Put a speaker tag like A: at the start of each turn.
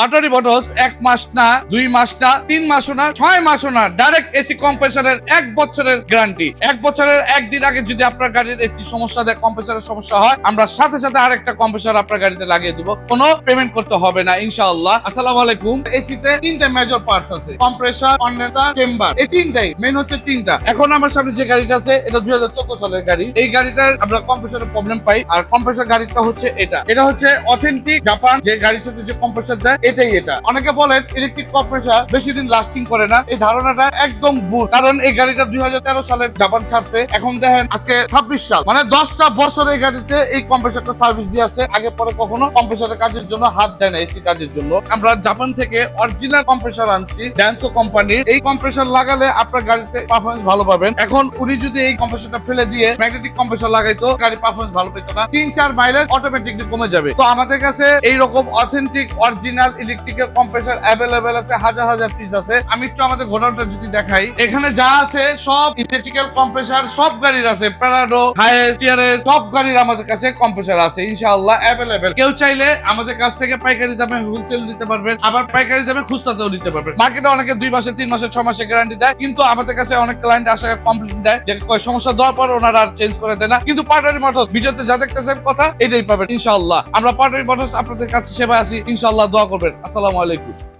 A: পাটারি motors 1 মাস না 2 মাস না 3 মাসও না 6 মাসও না ডাইরেক্ট এসি কম্প্রেসারের 1 বছরের গ্যারান্টি। 1 বছরের একদিন আগে যদি আপনার গাড়ির এসি সমস্যা দেয়, কম্প্রেসারের সমস্যা হয়, আমরা সাথে সাথে আরেকটা কম্প্রেসার আপনার গাড়িতে লাগিয়ে দিব, কোনো পেমেন্ট করতে হবে না ইনশাআল্লাহ। আসসালামু আলাইকুম। এসিতে 3টা মেজর পার্টস আছে, কম্প্রেসার, কন্ডেন্সার, চেম্বার। এই 3টাই মেইন হচ্ছে 3টা। এখন আমার সামনে যে গাড়িটা আছে এটা 2014 সালের গাড়ি। এই গাড়িটার আমরা কম্প্রেসারের প্রবলেম পাই, আর কম্প্রেসার গাড়িটা হচ্ছে এটা হচ্ছে অথেন্টিক জাপান যে গাড়ির সাথে যে কম্প্রেসার দেয় এটাই এটা। অনেকে বলেন ইলেকট্রিক কম্প্রেসার বেশি দিন লাস্টিং করে না, এই ধারণাটা একদম ভুল। কারণ এই গাড়িটা 2013 সালে জাপান ছাড়ছে, এখন দেখেন আজকে 26 সাল, মানে 10টা বছর এই গাড়িতে এই কম্প্রেসারটা সার্ভিস দিয়ে আছে। আগে পরে কখনো কম্প্রেসারের কাজের জন্য হাত দেয় না, এসি কাজের জন্য। আমরা জাপান থেকে অরিজিনাল কম্প্রেসার আনছি, ড্যান্সো কোম্পানির। এই কম্প্রেসার লাগালে আপনার গাড়িতে পারফরমেন্স ভালো পাবেন। এখন উনি যদি এই কম্প্রেসারটা ফেলে দিয়ে ম্যাগনেটিক কম্প্রেসার লাগাইতো, গাড়ি পারফরমেন্স ভালো পেত না, 3-4 মাইলেজ অটোমেটিকলি কমে যাবে। তো আমাদের কাছে এইরকম authentic original electrical compressor available আছে, হাজার হাজার পিস আছে। আমি একটু আমাদের গোডাউনটা যদি দেখাই, এখানে যা আছে সব ইলেকট্রিক্যাল কম্প্রেসার সব গাড়ির আছে, প্যারাডো, হাইএস, টিআরএস সব গাড়ির আমাদের কাছে কম্প্রেসার আছে ইনশাআল্লাহ অ্যাভেলেবেল। কেউ চাইলে আমাদের কাছ থেকে পাইকারি দামে হোলসেল দিতে পারবেন, আবার পাইকারি দামে খুচরাতেও দিতে পারবেন। মার্কেটে অনেকে 2 মাসে, 3 মাসে, 6 মাসে গ্যারান্টি দেয়, কিন্তু আমাদের কাছে অনেক ক্লায়েন্ট আসে কমপ্লিট দেয়, যে সমস্যা দেওয়ার পর ওনারা আর চেঞ্জ করে দেয় না। কিন্তু পাটারি মোটরস ভিডিওতে যা দেখতেছেন কথা এটাই পাবেন ইনশাআল্লাহ। আমরা পাটারি মোটরস আপনাদের কাছে সেবা আছি ইনশাআল্লাহ, দোয়া করবেন। আসসালামু আলাইকুম।